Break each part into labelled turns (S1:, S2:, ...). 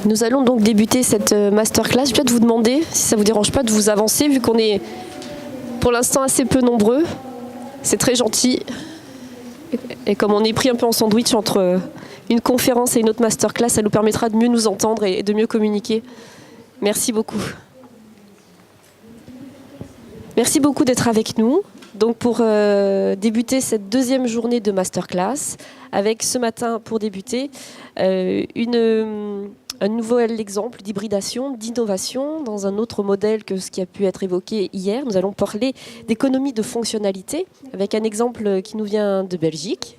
S1: Nous allons donc débuter cette masterclass. Je vais peut-être vous demander, si ça ne vous dérange pas, de vous avancer, vu qu'on est pour l'instant assez peu nombreux. C'est très gentil. Et comme on est pris un peu en sandwich entre une conférence et une autre masterclass, ça nous permettra de mieux nous entendre et de mieux communiquer. Merci beaucoup. Merci beaucoup d'être avec nous. Donc pour débuter cette deuxième journée de masterclass, avec ce matin pour débuter un nouvel exemple d'hybridation, d'innovation dans un autre modèle que ce qui a pu être évoqué hier. Nous allons parler d'économie de fonctionnalité avec un exemple qui nous vient de Belgique.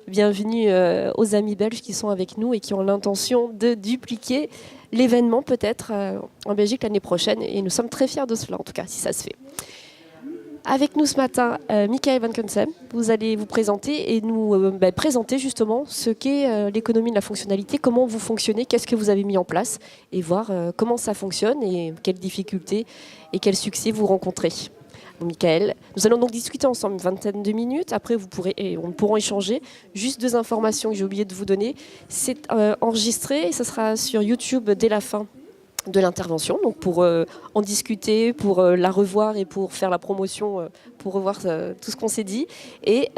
S1: Bienvenue aux amis belges qui sont avec nous et qui ont l'intention de dupliquer l'événement peut-être en Belgique l'année prochaine. Et nous sommes très fiers de cela, en tout cas, si ça se fait. Avec nous ce matin, Michael Van Kunsem, vous allez vous présenter et nous présenter justement ce qu'est l'économie de la fonctionnalité, comment vous fonctionnez, qu'est-ce que vous avez mis en place et voir comment ça fonctionne et quelles difficultés et quels succès vous rencontrez. Donc, Michael, nous allons donc discuter ensemble une vingtaine de minutes. Après, vous pourront échanger. Juste deux informations que j'ai oublié de vous donner. C'est enregistré et ça sera sur YouTube dès la fin de l'intervention, donc pour en discuter, pour la revoir et pour faire la promotion, pour revoir tout ce qu'on s'est dit. Et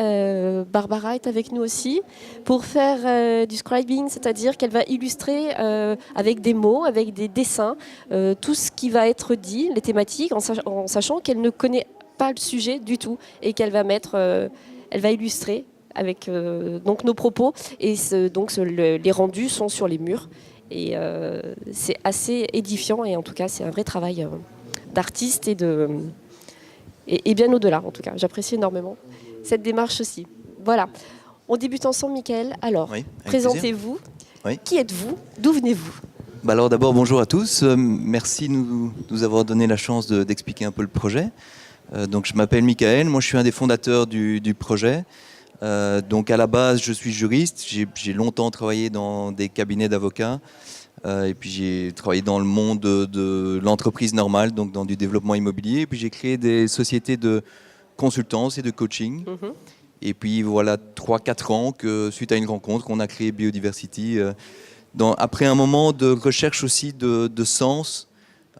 S1: Barbara est avec nous aussi pour faire du scribing, c'est-à-dire qu'elle va illustrer avec des mots, avec des dessins, tout ce qui va être dit, les thématiques, en sachant qu'elle ne connaît pas le sujet du tout et qu'elle va elle va illustrer avec donc nos propos et les rendus sont sur les murs. Et c'est assez édifiant et en tout cas c'est un vrai travail d'artiste et bien au-delà en tout cas. J'apprécie énormément cette démarche aussi. Voilà, on débute ensemble Michael. Alors, oui, présentez-vous. Oui. Qui êtes-vous? D'où venez-vous?
S2: Alors d'abord bonjour à tous. Merci de nous avoir donné la chance d'expliquer un peu le projet. Donc je m'appelle Michael, moi je suis un des fondateurs du projet. Donc à la base je suis juriste, j'ai longtemps travaillé dans des cabinets d'avocats et puis j'ai travaillé dans le monde de l'entreprise normale, donc dans du développement immobilier, et puis j'ai créé des sociétés de consultance et de coaching. Et puis voilà 3-4 ans que suite à une rencontre qu'on a créé Biodiversity après un moment de recherche aussi de sens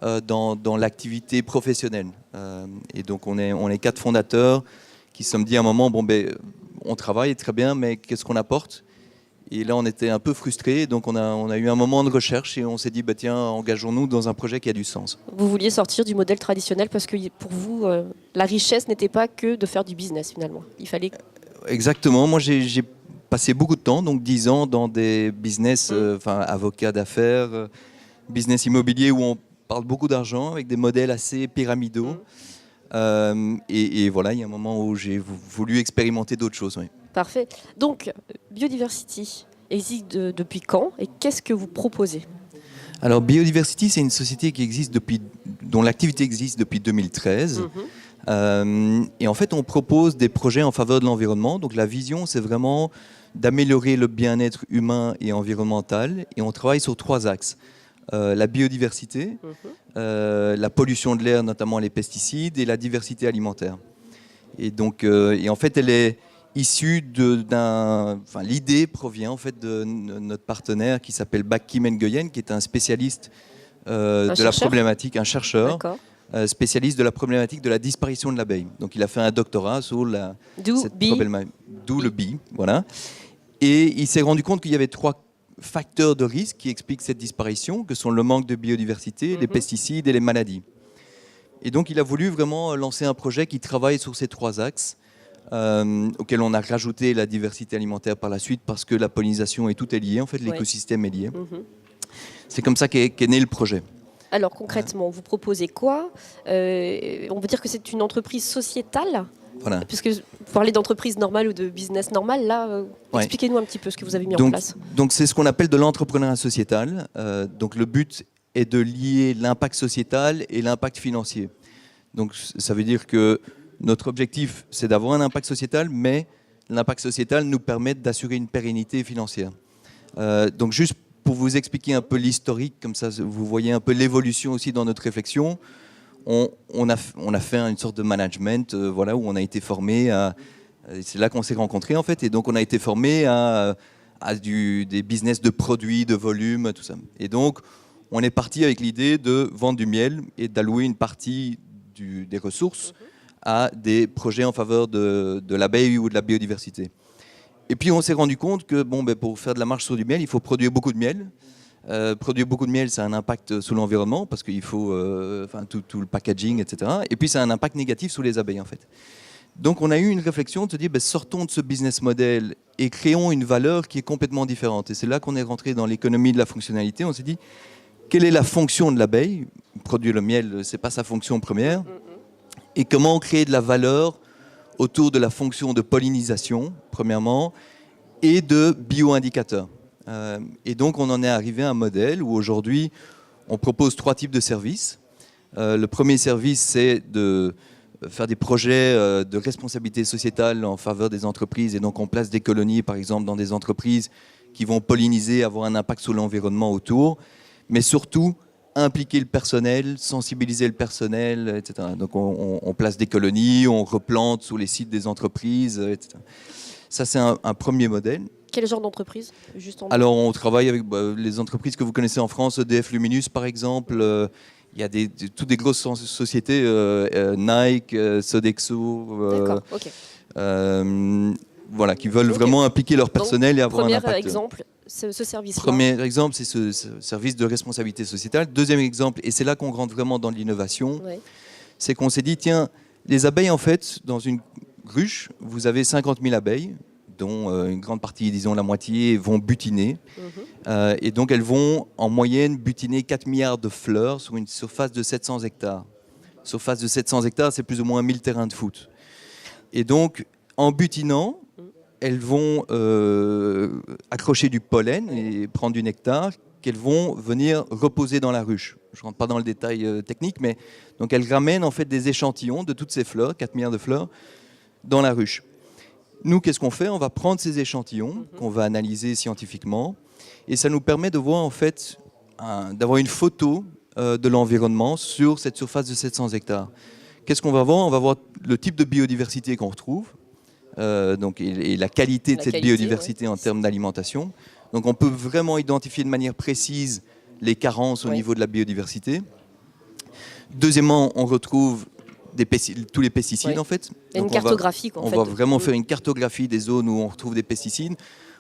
S2: dans l'activité professionnelle. Et donc on est 4 fondateurs qui se sont dit à un moment, on travaille très bien, mais qu'est-ce qu'on apporte? Et là, on était un peu frustrés, donc on a eu un moment de recherche et on s'est dit, tiens, engageons-nous dans un projet qui a du sens.
S1: Vous vouliez sortir du modèle traditionnel parce que pour vous, la richesse n'était pas que de faire du business finalement. Il fallait...
S2: Exactement. Moi, j'ai passé beaucoup de temps, donc 10 ans, dans des business, avocats d'affaires, business immobilier où on parle beaucoup d'argent avec des modèles assez pyramidaux. Et voilà, il y a un moment où j'ai voulu expérimenter d'autres choses. Oui.
S1: Parfait. Donc, Biodiversity existe depuis quand et qu'est-ce que vous proposez?
S2: Alors, Biodiversity, c'est une société dont l'activité existe depuis 2013. Et en fait, on propose des projets en faveur de l'environnement. Donc, la vision, c'est vraiment d'améliorer le bien-être humain et environnemental. Et on travaille sur 3 axes. La biodiversité, la pollution de l'air, notamment les pesticides, et la diversité alimentaire. Et donc, en fait, elle est issue l'idée provient en fait de notre partenaire qui s'appelle Kim Nguyen, qui est un spécialiste de la problématique, un chercheur spécialiste de la problématique de la disparition de l'abeille. Donc, il a fait un doctorat sur cette problématique, d'où le bee, voilà. Et il s'est rendu compte qu'il y avait 3 facteurs de risque qui expliquent cette disparition, que sont le manque de biodiversité, les pesticides et les maladies. Et donc, il a voulu vraiment lancer un projet qui travaille sur ces 3 axes, auquel on a rajouté la diversité alimentaire par la suite, parce que la pollinisation et tout est lié, en fait, l'écosystème est lié. C'est comme ça qu'est né le projet.
S1: Alors, concrètement, vous proposez quoi? On peut dire que c'est une entreprise sociétale? Voilà. Puisque vous parlez d'entreprise normale ou de business normal, là, expliquez-nous un petit peu ce que vous avez mis en place.
S2: Donc c'est ce qu'on appelle de l'entrepreneuriat sociétal. Donc le but est de lier l'impact sociétal et l'impact financier. Donc ça veut dire que notre objectif, c'est d'avoir un impact sociétal, mais l'impact sociétal nous permet d'assurer une pérennité financière. Donc juste pour vous expliquer un peu l'historique, comme ça vous voyez un peu l'évolution aussi dans notre réflexion. On a fait une sorte de management, où on a été formé c'est là qu'on s'est rencontrés en fait, et donc on a été formé à à des business de produits, de volume, tout ça. Et donc, on est parti avec l'idée de vendre du miel et d'allouer une partie des ressources à des projets en faveur de l'abeille ou de la biodiversité. Et puis, on s'est rendu compte que pour faire de la marche sur du miel, il faut produire beaucoup de miel. Produire beaucoup de miel, ça a un impact sur l'environnement parce qu'il faut tout le packaging, etc. Et puis, ça a un impact négatif sur les abeilles, en fait. Donc, on a eu une réflexion de se dire, sortons de ce business model et créons une valeur qui est complètement différente. Et c'est là qu'on est rentré dans l'économie de la fonctionnalité. On s'est dit, quelle est la fonction de l'abeille? Produire le miel, ce n'est pas sa fonction première. Et comment créer de la valeur autour de la fonction de pollinisation, premièrement, et de bio-indicateurs. Et donc, on en est arrivé à un modèle où aujourd'hui, on propose 3 types de services. Le premier service, c'est de faire des projets de responsabilité sociétale en faveur des entreprises. Et donc, on place des colonies, par exemple, dans des entreprises qui vont polliniser, avoir un impact sur l'environnement autour. Mais surtout, impliquer le personnel, sensibiliser le personnel, etc. Donc, on place des colonies, on replante sur les sites des entreprises, etc. Ça, c'est un premier modèle.
S1: Quel genre d'entreprise?
S2: Alors, on travaille avec les entreprises que vous connaissez en France, EDF Luminus, par exemple. Il y a toutes des grosses sociétés, Nike, Sodexo,
S1: D'accord, ok.
S2: Voilà, qui veulent vraiment impliquer leur personnel et avoir un impact.
S1: Premier exemple, ce service-là.
S2: Premier exemple, c'est ce service de responsabilité sociétale. Deuxième exemple, et c'est là qu'on rentre vraiment dans l'innovation, c'est qu'on s'est dit, tiens, les abeilles, en fait, dans une ruche, vous avez 50 000 abeilles, dont une grande partie, disons la moitié, vont butiner. Et donc, elles vont, en moyenne, butiner 4 milliards de fleurs sur une surface de 700 hectares. Surface de 700 hectares, c'est plus ou moins 1000 terrains de foot. Et donc, en butinant, elles vont accrocher du pollen et prendre du nectar qu'elles vont venir reposer dans la ruche. Je ne rentre pas dans le détail technique, mais donc elles ramènent en fait des échantillons de toutes ces fleurs, 4 milliards de fleurs, dans la ruche. Nous, qu'est-ce qu'on fait? On va prendre ces échantillons qu'on va analyser scientifiquement et ça nous permet de voir en fait, d'avoir une photo de l'environnement sur cette surface de 700 hectares. Qu'est-ce qu'on va voir? On va voir le type de biodiversité qu'on retrouve. Et la qualité de cette biodiversité en termes d'alimentation. Donc on peut vraiment identifier de manière précise les carences au niveau de la biodiversité. Deuxièmement, on retrouve tous les pesticides en fait.
S1: Donc une cartographie.
S2: On va vraiment faire une cartographie des zones où on retrouve des pesticides.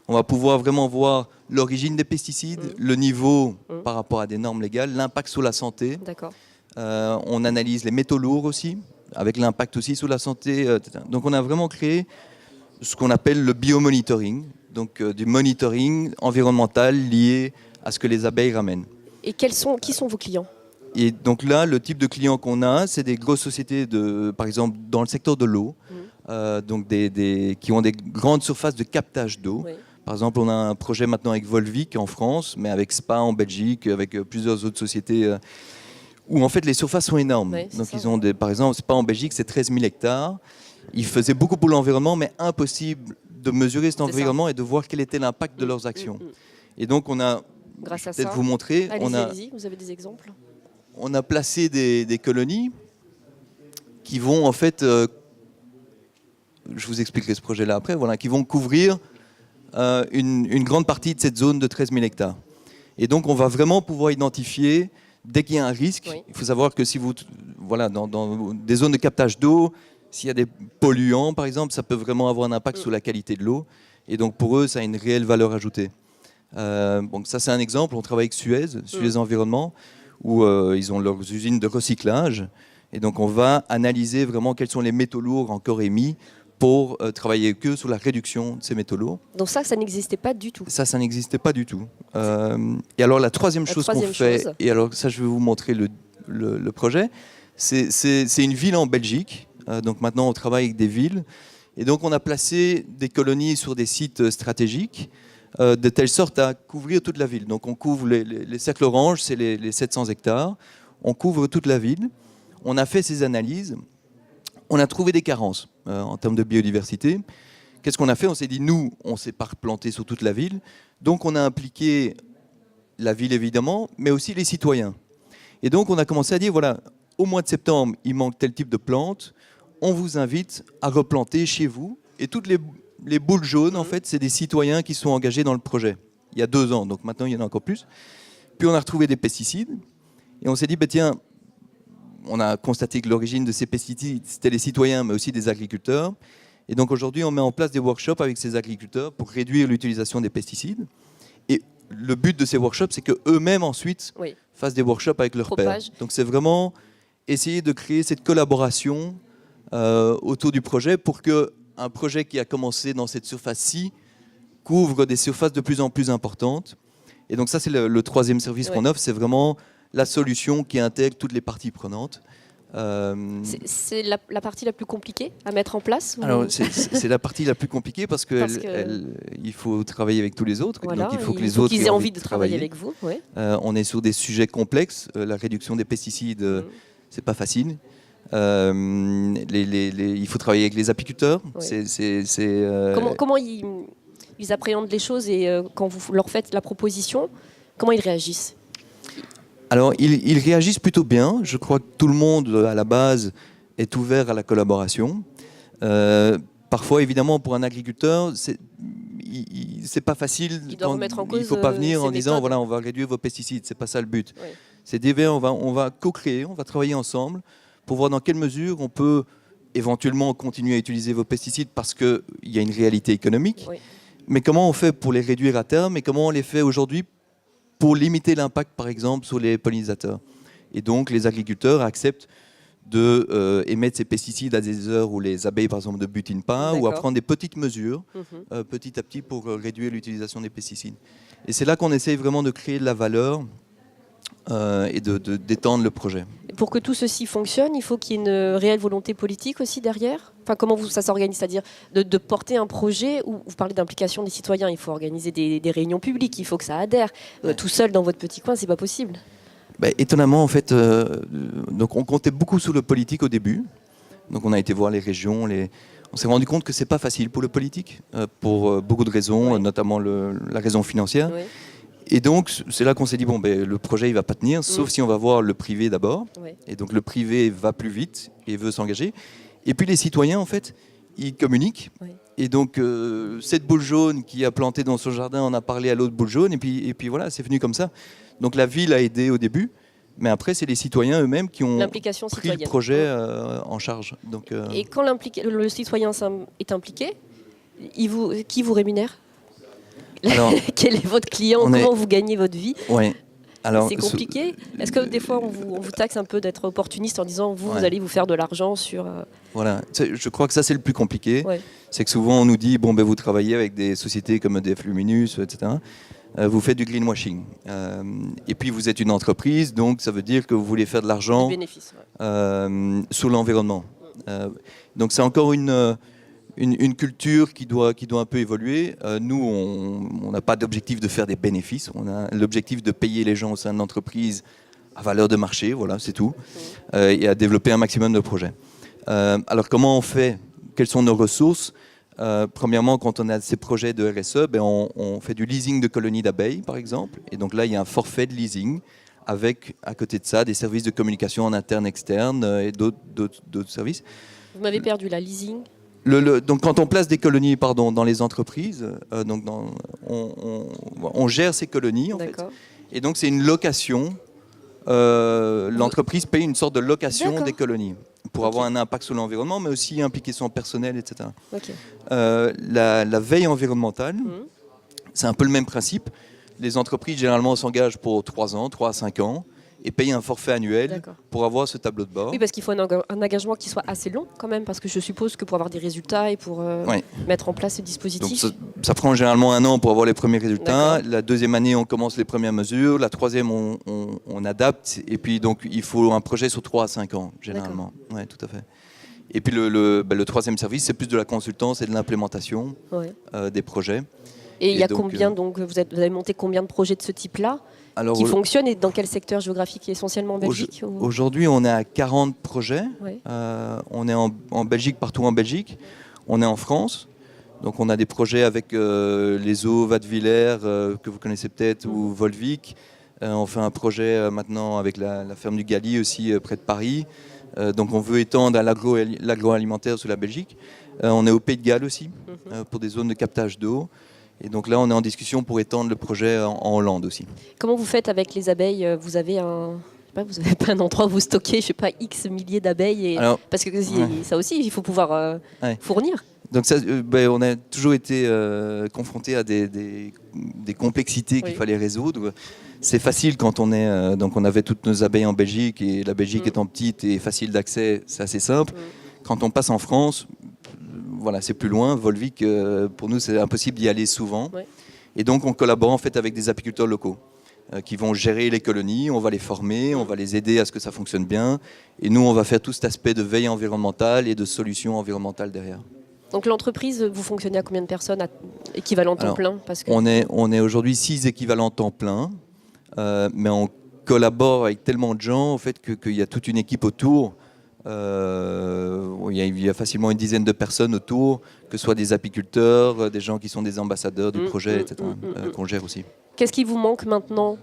S2: On va pouvoir vraiment voir l'origine des pesticides, le niveau par rapport à des normes légales, l'impact sur la santé.
S1: D'accord.
S2: On analyse les métaux lourds aussi, avec l'impact aussi sur la santé, etc. Donc on a vraiment créé ce qu'on appelle le biomonitoring, donc du monitoring environnemental lié à ce que les abeilles ramènent.
S1: Et qui sont vos clients?
S2: Et donc là, le type de clients qu'on a, c'est des grosses sociétés, par exemple dans le secteur de l'eau, donc qui ont des grandes surfaces de captage d'eau. Oui. Par exemple, on a un projet maintenant avec Volvic en France, mais avec Spa en Belgique, avec plusieurs autres sociétés où en fait les surfaces sont énormes. Oui, donc ils ont par exemple, Spa en Belgique, c'est 13 000 hectares. Ils faisaient beaucoup pour l'environnement, mais impossible de mesurer cet environnement et de voir quel était l'impact de leurs actions. Et donc on a,
S1: grâce à
S2: peut-être
S1: ça,
S2: vous montrer,
S1: allez-y, vous avez des exemples?
S2: On a placé des colonies qui vont en fait, je vous expliquerai ce projet-là après, voilà, qui vont couvrir une grande partie de cette zone de 13 000 hectares. Et donc on va vraiment pouvoir identifier, dès qu'il y a un risque, il faut savoir que si vous, voilà, dans des zones de captage d'eau, s'il y a des polluants par exemple, ça peut vraiment avoir un impact sur la qualité de l'eau. Et donc pour eux, ça a une réelle valeur ajoutée. Donc ça c'est un exemple, on travaille avec Suez Environnement, où ils ont leurs usines de recyclage. Et donc on va analyser vraiment quels sont les métaux lourds encore émis pour travailler avec eux sur la réduction de ces métaux lourds. Donc
S1: ça n'existait pas du tout.
S2: Ça n'existait pas du tout. Et alors la troisième chose qu'on fait, et alors ça je vais vous montrer le projet, c'est une ville en Belgique. Donc maintenant on travaille avec des villes. Et donc on a placé des colonies sur des sites stratégiques de telle sorte à couvrir toute la ville. Donc on couvre les cercles oranges, c'est les 700 hectares. On couvre toute la ville. On a fait ces analyses. On a trouvé des carences en termes de biodiversité. Qu'est-ce qu'on a fait? On s'est dit, nous, on ne s'est pas replanté sur toute la ville. Donc on a impliqué la ville évidemment, mais aussi les citoyens. Et donc on a commencé à dire, voilà, au mois de septembre, il manque tel type de plantes. On vous invite à replanter chez vous. Et toutes les boules jaunes, en fait, c'est des citoyens qui sont engagés dans le projet. Il y a 2 ans, donc maintenant il y en a encore plus. Puis on a retrouvé des pesticides et on s'est dit, bah, tiens, on a constaté que l'origine de ces pesticides, c'était les citoyens, mais aussi des agriculteurs. Et donc aujourd'hui, on met en place des workshops avec ces agriculteurs pour réduire l'utilisation des pesticides. Et le but de ces workshops, c'est qu'eux-mêmes ensuite fassent des workshops avec leurs pairs. Donc c'est vraiment essayer de créer cette collaboration autour du projet pour qu'un projet qui a commencé dans cette surface-ci couvre des surfaces de plus en plus importantes. Et donc ça, c'est le troisième service qu'on offre, c'est vraiment la solution qui intègre toutes les parties prenantes.
S1: C'est la partie la plus compliquée à mettre en place ou...
S2: Alors, c'est la partie la plus compliquée parce qu'il faut travailler avec tous les autres.
S1: Voilà,
S2: donc il faut que les autres
S1: qu'ils aient envie de travailler avec vous. Ouais.
S2: On est sur des sujets complexes. La réduction des pesticides, c'est pas facile. Il faut travailler avec les apiculteurs.
S1: Comment ils appréhendent les choses et quand vous leur faites la proposition, comment ils réagissent ?
S2: Alors, ils réagissent plutôt bien. Je crois que tout le monde, à la base, est ouvert à la collaboration. Parfois, évidemment, pour un agriculteur, c'est pas facile.
S1: Il doit remettre en cause.
S2: Il ne faut pas venir en disant,
S1: méthodes.
S2: voilà, on va réduire vos pesticides. C'est pas ça le but.
S1: Oui.
S2: C'est on va co-créer, on va travailler ensemble pour voir dans quelle mesure on peut éventuellement continuer à utiliser vos pesticides parce qu'il y a une réalité économique.
S1: Oui.
S2: Mais comment on fait pour les réduire à terme et comment on les fait aujourd'hui pour limiter l'impact, par exemple, sur les pollinisateurs. Et donc, les agriculteurs acceptent d'émettre ces pesticides à des heures où les abeilles, par exemple, ne butinent pas, ou à prendre des petites mesures, petit à petit, pour réduire l'utilisation des pesticides. Et c'est là qu'on essaye vraiment de créer de la valeur et d'étendre le projet.
S1: Pour que tout ceci fonctionne, il faut qu'il y ait une réelle volonté politique aussi derrière. Enfin, comment ça s'organise ? C'est-à-dire de porter un projet où vous parlez d'implication des citoyens. Il faut organiser des réunions publiques, il faut que ça adhère. Tout seul dans votre petit coin, c'est pas possible.
S2: Étonnamment, en fait, donc on comptait beaucoup sur le politique au début. Donc on a été voir les régions. On s'est rendu compte que c'est pas facile pour le politique, pour beaucoup de raisons, notamment la raison financière. Oui. Et donc, c'est là qu'on s'est dit, le projet, il va pas tenir, sauf si on va voir le privé d'abord. Ouais. Et donc, le privé va plus vite et veut s'engager. Et puis, les citoyens, en fait, ils communiquent. Ouais. Et donc, cette boule jaune qui a planté dans son jardin, on a parlé à l'autre boule jaune. Et puis voilà, c'est venu comme ça. Donc, la ville a aidé au début. Mais après, c'est les citoyens eux-mêmes qui ont pris le projet en charge. Donc,
S1: Et quand le citoyen est impliqué, qui vous rémunère ? Alors, quel est votre client ? Comment vous gagnez votre vie ? C'est compliqué. Est-ce que des fois on vous taxe un peu d'être opportuniste en disant vous allez vous faire de l'argent sur...
S2: Voilà, je crois que ça c'est le plus compliqué. C'est que souvent on nous dit vous travaillez avec des sociétés comme EDF Luminus, etc. Vous faites du greenwashing. Et puis vous êtes une entreprise, donc ça veut dire que vous voulez faire de l'argent sur l'environnement. Donc c'est encore une culture qui doit un peu évoluer. Nous, on n'a pas d'objectif de faire des bénéfices. On a l'objectif de payer les gens au sein de l'entreprise à valeur de marché, voilà, c'est tout, et à développer un maximum de projets. Alors, comment on fait ? Quelles sont nos ressources ? Premièrement, quand on a ces projets de RSE, on fait du leasing de colonies d'abeilles, par exemple. Et donc là, il y a un forfait de leasing avec, à côté de ça, des services de communication en interne, externe et d'autres services.
S1: Vous m'avez perdu, la leasing ?
S2: Donc, quand on place des colonies dans les entreprises, on gère ces colonies, en fait. Et donc, c'est une location. L'entreprise paye une sorte de location des colonies pour avoir un impact sur l'environnement, mais aussi impliquer son personnel, etc. La veille environnementale, c'est un peu le même principe. Les entreprises, généralement, s'engagent pour 3 à 5 ans. Et payer un forfait annuel pour avoir ce tableau de bord.
S1: Oui, parce qu'il faut un engagement qui soit assez long quand même, parce que je suppose que pour avoir des résultats et pour mettre en place ce dispositif...
S2: Donc ça prend généralement 1 an pour avoir les premiers résultats. La deuxième année, on commence les premières mesures. La troisième, on adapte. Et puis, donc, il faut un projet sur 3 à 5 ans, généralement. Oui, tout à fait. Et puis, le troisième service, c'est plus de la consultance et de l'implémentation des projets.
S1: Et il y a combien, donc, vous avez monté combien de projets de ce type-là qui fonctionnent et dans quel secteur géographique, essentiellement en Belgique
S2: Aujourd'hui, on est à 40 projets. On est en Belgique, partout en Belgique. On est en France. Donc on a des projets avec les eaux Wattwiller, que vous connaissez peut-être, ou Volvic. On fait un projet maintenant avec la ferme du Gali aussi, près de Paris. Donc on veut étendre à l'agroalimentaire sur la Belgique. On est au Pays de Galles aussi, pour des zones de captage d'eau. Et donc là, on est en discussion pour étendre le projet en Hollande aussi.
S1: Comment vous faites avec les abeilles? Vous avez vous n'avez pas un endroit où vous stockez, je sais pas, X milliers d'abeilles parce que ça aussi, il faut pouvoir fournir.
S2: Donc ça, on a toujours été confronté à des complexités qu'il fallait résoudre. C'est facile quand on est... donc on avait toutes nos abeilles en Belgique et la Belgique étant petite et facile d'accès, c'est assez simple. Quand on passe en France, voilà, c'est plus loin. Volvic, pour nous, c'est impossible d'y aller souvent. Et donc on collabore en fait avec des apiculteurs locaux qui vont gérer les colonies, on va les former, on va les aider à ce que ça fonctionne bien. Et nous, on va faire tout cet aspect de veille environnementale et de solutions environnementales derrière.
S1: Donc l'entreprise, vous fonctionnez à combien de personnes équivalent temps plein?
S2: On est aujourd'hui 6 équivalents temps plein, mais on collabore avec tellement de gens au fait qu'il y a toute une équipe autour. Il y a facilement une dizaine de personnes autour, que ce soit des apiculteurs, des gens qui sont des ambassadeurs du projet, etc., qu'on gère aussi.
S1: Qu'est-ce qui vous manque maintenant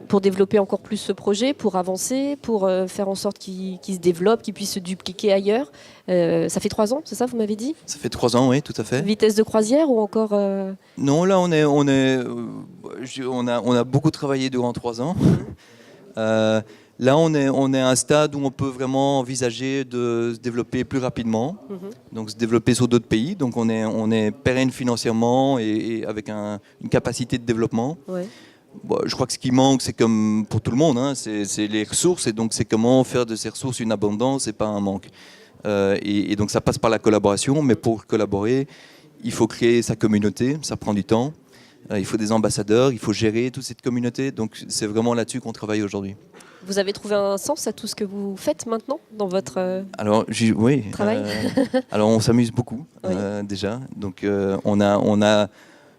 S1: pour développer encore plus ce projet, pour avancer, pour faire en sorte qu'il se développe, qu'il puisse se dupliquer ailleurs? Ça fait 3 ans, c'est ça, vous m'avez dit? Ça
S2: fait 3 ans, oui, tout à fait.
S1: Vitesse de croisière ou encore
S2: Non, là, on a beaucoup travaillé durant 3 ans. Là, on est à un stade où on peut vraiment envisager de se développer plus rapidement, donc se développer sur d'autres pays. Donc on est pérenne financièrement et avec une capacité de développement. Bon, je crois que ce qui manque, c'est comme pour tout le monde, c'est les ressources, et donc c'est comment faire de ces ressources une abondance et pas un manque. Et donc ça passe par la collaboration, mais pour collaborer, il faut créer sa communauté, ça prend du temps. Il faut des ambassadeurs, il faut gérer toute cette communauté. Donc c'est vraiment là-dessus qu'on travaille aujourd'hui.
S1: Vous avez trouvé un sens à tout ce que vous faites maintenant dans votre travail?
S2: Alors on s'amuse beaucoup déjà. Donc on a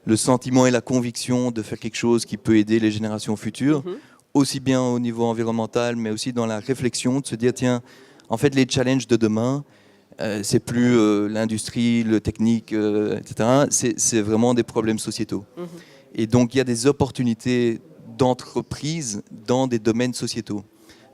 S2: le sentiment et la conviction de faire quelque chose qui peut aider les générations futures, aussi bien au niveau environnemental, mais aussi dans la réflexion, de se dire tiens, en fait les challenges de demain, c'est plus l'industrie, le technique, etc. C'est vraiment des problèmes sociétaux. Et donc il y a des opportunités d'entreprise dans des domaines sociétaux.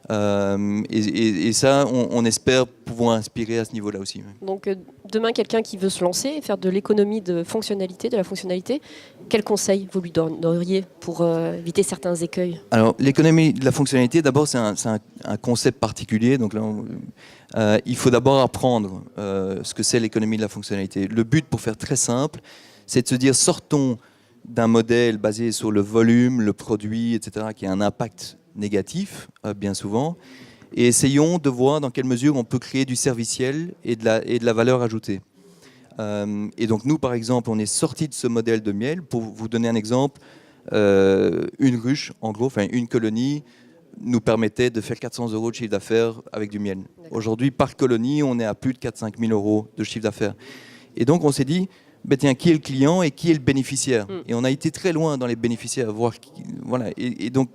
S2: Et ça, on espère pouvoir inspirer à ce niveau-là aussi.
S1: Donc demain, quelqu'un qui veut se lancer et faire de l'économie de la fonctionnalité, quels conseils vous lui donneriez pour éviter certains écueils?
S2: Alors l'économie de la fonctionnalité, d'abord c'est un concept particulier. Donc là, il faut d'abord apprendre ce que c'est l'économie de la fonctionnalité. Le but, pour faire très simple, c'est de se dire sortons d'un modèle basé sur le volume, le produit, etc., qui a un impact négatif, bien souvent, et essayons de voir dans quelle mesure on peut créer du serviciel et de la valeur ajoutée. Et donc nous, par exemple, on est sorti de ce modèle de miel. Pour vous donner un exemple, une ruche, en gros, enfin une colonie, nous permettait de faire 400 € de chiffre d'affaires avec du miel. Aujourd'hui, par colonie, on est à plus de 4-5 000 € de chiffre d'affaires. Et donc on s'est dit, tiens, qui est le client et qui est le bénéficiaire? Et on a été très loin dans les bénéficiaires, voilà. Et donc,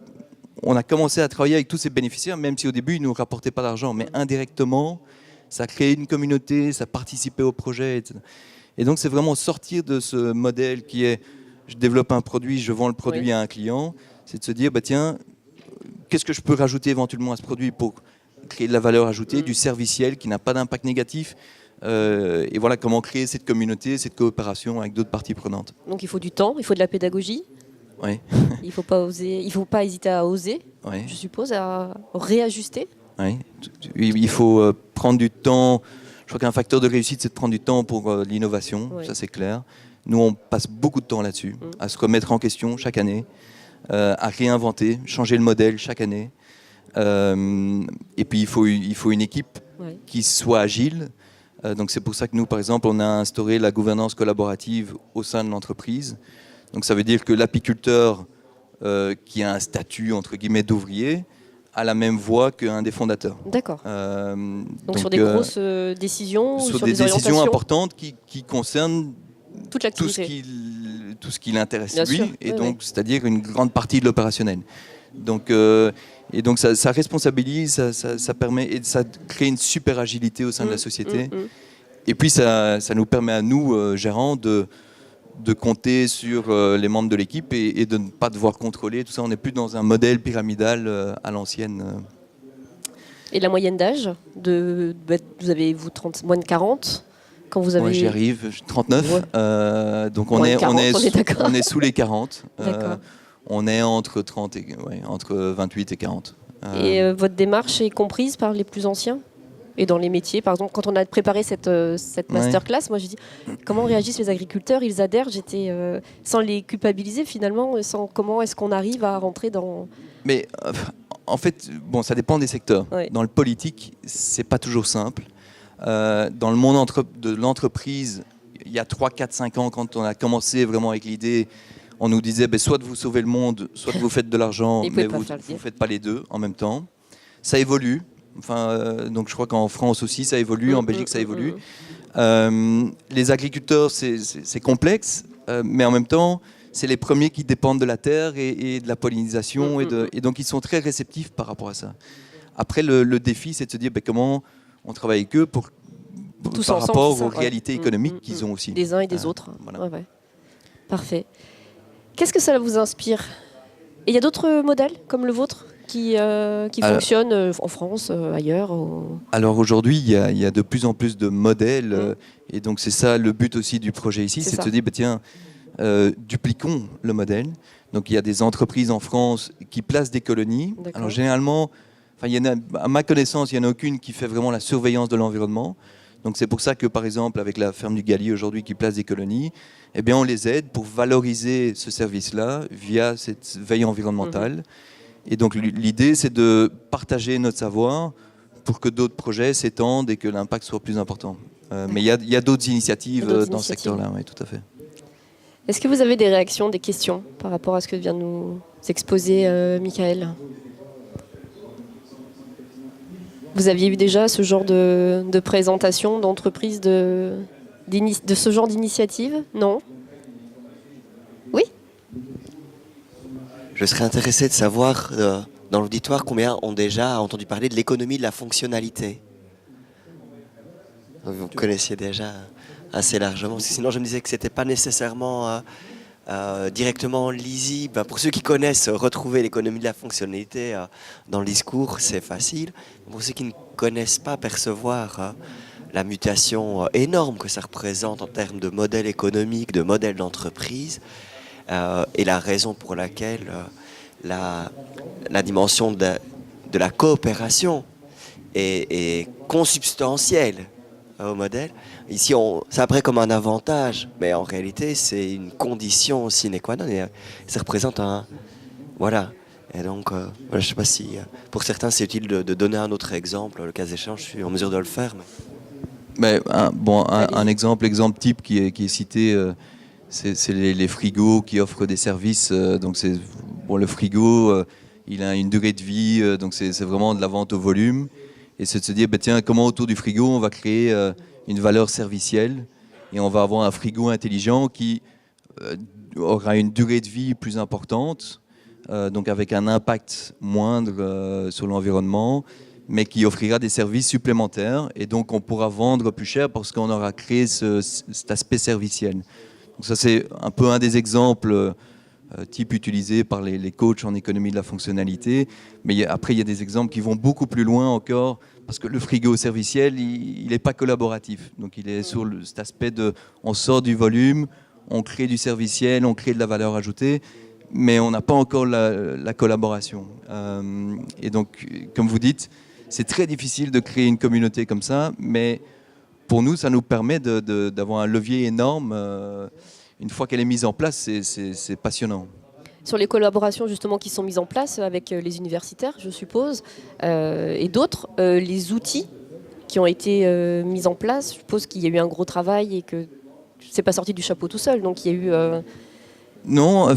S2: on a commencé à travailler avec tous ces bénéficiaires, même si au début, ils ne nous rapportaient pas d'argent. Mais indirectement, ça a créé une communauté, ça participait au projet, etc. Et donc, c'est vraiment sortir de ce modèle qui est je développe un produit, je vends le produit à un client. C'est de se dire, tiens, qu'est-ce que je peux rajouter éventuellement à ce produit pour créer de la valeur ajoutée, du serviciel qui n'a pas d'impact négatif. Et voilà comment créer cette communauté, cette coopération avec d'autres parties prenantes.
S1: Donc il faut du temps, il faut de la pédagogie.
S2: Oui.
S1: Il faut pas hésiter à oser, je suppose, à réajuster.
S2: Oui. Il faut prendre du temps. Je crois qu'un facteur de réussite, c'est de prendre du temps pour l'innovation, ça c'est clair. Nous, on passe beaucoup de temps là-dessus, à se remettre en question chaque année, à réinventer, changer le modèle chaque année. Et puis il faut une équipe qui soit agile. Donc c'est pour ça que nous, par exemple, on a instauré la gouvernance collaborative au sein de l'entreprise. Donc ça veut dire que l'apiculteur qui a un statut entre guillemets d'ouvrier a la même voix qu'un des fondateurs.
S1: D'accord. Donc sur des grosses décisions,
S2: sur
S1: ou sur
S2: des
S1: des
S2: décisions importantes qui concernent
S1: toute l'activité,
S2: tout ce qui l'intéresse
S1: Bien
S2: lui,
S1: sûr.
S2: et donc c'est-à-dire une grande partie de l'opérationnel. Donc et donc ça responsabilise, ça permet et ça crée une super agilité au sein de la société. Et puis ça nous permet à nous, gérants, de compter sur les membres de l'équipe et de ne pas devoir contrôler tout ça. On n'est plus dans un modèle pyramidal à l'ancienne.
S1: Et la moyenne d'âge vous avez moins de 40 quand vous avez...
S2: Moi, j'y arrive, 39.
S1: Ouais.
S2: Donc
S1: Moins de 40,
S2: on est sous les 40.
S1: D'accord.
S2: On est entre 30 et, entre 28 et 40.
S1: Et votre démarche est comprise par les plus anciens et dans les métiers? Par exemple, quand on a préparé cette masterclass, moi j'ai dit comment réagissent les agriculteurs? Ils adhèrent, j'étais sans les culpabiliser finalement, comment est-ce qu'on arrive à rentrer dans...
S2: Mais en fait, bon, ça dépend des secteurs.
S1: Ouais.
S2: Dans le politique, c'est pas toujours simple. Dans le monde de l'entreprise, il y a 3, 4, 5 ans, quand on a commencé vraiment avec l'idée, on nous disait soit vous sauvez le monde, soit vous faites de l'argent, mais vous ne faites pas les deux en même temps. Ça évolue. Enfin, donc je crois qu'en France aussi ça évolue, en Belgique ça évolue. Les agriculteurs, c'est complexe, mais en même temps, c'est les premiers qui dépendent de la terre et de la pollinisation, et donc ils sont très réceptifs par rapport à ça. Après, le défi, c'est de se dire comment on travaille avec eux par rapport aux réalités économiques qu'ils ont aussi.
S1: Des uns et des autres.
S2: Voilà.
S1: Ouais. Parfait. Qu'est-ce que ça vous inspire? Et il y a d'autres modèles comme le vôtre qui fonctionnent en France, ailleurs
S2: Alors aujourd'hui, il y a de plus en plus de modèles, et donc c'est ça le but aussi du projet ici, c'est de se dire, tiens, dupliquons le modèle. Donc il y a des entreprises en France qui placent des colonies. Alors généralement, à ma connaissance, il n'y en a aucune qui fait vraiment la surveillance de l'environnement. Donc c'est pour ça que, par exemple, avec la ferme du Galier aujourd'hui qui place des colonies, eh bien, on les aide pour valoriser ce service-là via cette veille environnementale. Et donc l'idée, c'est de partager notre savoir pour que d'autres projets s'étendent et que l'impact soit plus important. Mais il y a d'autres initiatives dans ce secteur-là, oui, tout à fait.
S1: Est-ce que vous avez des réactions, des questions par rapport à ce que vient de nous exposer Michael? Vous aviez eu déjà ce genre de présentation d'entreprise, de ce genre d'initiative? Non? Oui?
S3: Je serais intéressé de savoir, dans l'auditoire, combien ont déjà entendu parler de l'économie de la fonctionnalité. Vous connaissiez déjà assez largement, parce que sinon je me disais que ce n'était pas nécessairement directement lisible. Pour ceux qui connaissent, retrouver l'économie de la fonctionnalité dans le discours, c'est facile. Pour ceux qui ne connaissent pas, percevoir la mutation énorme que ça représente en termes de modèle économique, de modèle d'entreprise, et la raison pour laquelle la dimension de la coopération est consubstantielle au modèle. Ici, ça apparaît comme un avantage, mais en réalité, c'est une condition sine qua non. Et ça représente Voilà. Et donc, je ne sais pas si, pour certains, c'est utile de donner un autre exemple. Le cas échéant, je suis en mesure de le faire.
S2: Mais un exemple type qui est cité, c'est les frigos qui offrent des services. Donc, le frigo, il a une durée de vie, donc c'est vraiment de la vente au volume. Et c'est de se dire, tiens, comment autour du frigo, on va créer une valeur servicielle et on va avoir un frigo intelligent qui aura une durée de vie plus importante, donc avec un impact moindre sur l'environnement, mais qui offrira des services supplémentaires. Et donc, on pourra vendre plus cher parce qu'on aura créé cet aspect serviciel. Donc ça, c'est un peu un des exemples type utilisé par les coachs en économie de la fonctionnalité. Mais après, il y a des exemples qui vont beaucoup plus loin encore, parce que le frigo serviciel, il n'est pas collaboratif. Donc il est sur cet aspect on sort du volume, on crée du serviciel, on crée de la valeur ajoutée, mais on n'a pas encore la collaboration. Et donc, comme vous dites, c'est très difficile de créer une communauté comme ça, mais pour nous, ça nous permet d'avoir un levier énorme. Une fois qu'elle est mise en place, c'est passionnant.
S1: Sur les collaborations justement qui sont mises en place avec les universitaires, je suppose, et d'autres, les outils qui ont été mis en place, je suppose qu'il y a eu un gros travail et que c'est pas sorti du chapeau tout seul, donc il y a eu...
S2: Non,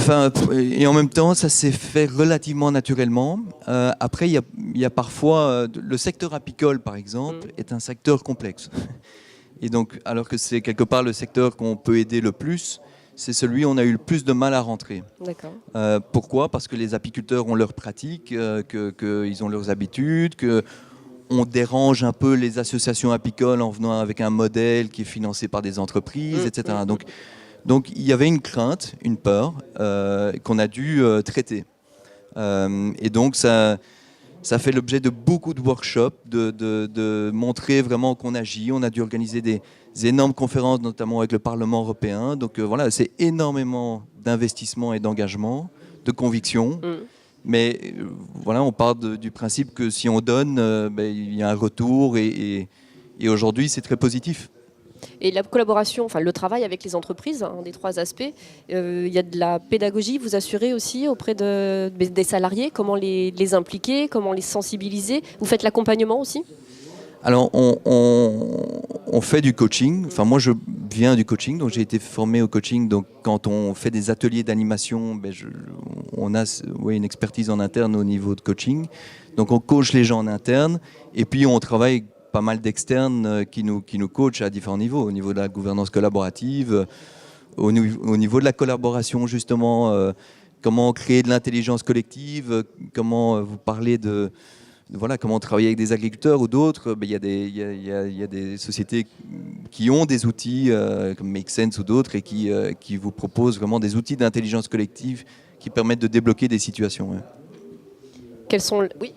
S2: et en même temps, ça s'est fait relativement naturellement. Après, il y a parfois... le secteur apicole, par exemple, est un secteur complexe. Et donc, alors que c'est quelque part le secteur qu'on peut aider le plus, c'est celui où on a eu le plus de mal à rentrer.
S1: D'accord.
S2: Pourquoi? Parce que les apiculteurs ont leurs pratiques, qu'ils ont leurs habitudes, qu'on dérange un peu les associations apicoles en venant avec un modèle qui est financé par des entreprises, etc. Donc, il y avait une crainte, une peur qu'on a dû traiter. Et donc, ça Ça fait l'objet de beaucoup de workshops, de montrer vraiment qu'on agit. On a dû organiser des énormes conférences, notamment avec le Parlement européen. Donc voilà, c'est énormément d'investissement et d'engagement, de conviction. Mais voilà, on part du principe que si on donne, il y a un retour et aujourd'hui, c'est très positif.
S1: Et la collaboration, enfin le travail avec les entreprises, un des 3 aspects, il y a de la pédagogie, vous assurez aussi auprès des salariés, comment les impliquer, comment les sensibiliser. Vous faites l'accompagnement aussi ?
S2: Alors, on fait du coaching. Enfin, moi, je viens du coaching, donc j'ai été formé au coaching. Donc, quand on fait des ateliers d'animation, on a une expertise en interne au niveau de coaching. Donc, on coach les gens en interne, et puis on travaille pas mal d'externes qui nous coachent à différents niveaux, au niveau de la gouvernance collaborative, au niveau de la collaboration, justement, comment créer de l'intelligence collective, comment vous parlez de... Voilà, comment travailler avec des agriculteurs ou d'autres. Il y a des sociétés qui ont des outils comme Make Sense ou d'autres et qui vous proposent vraiment des outils d'intelligence collective qui permettent de débloquer des situations. Ouais.
S1: Quels sont... Oui.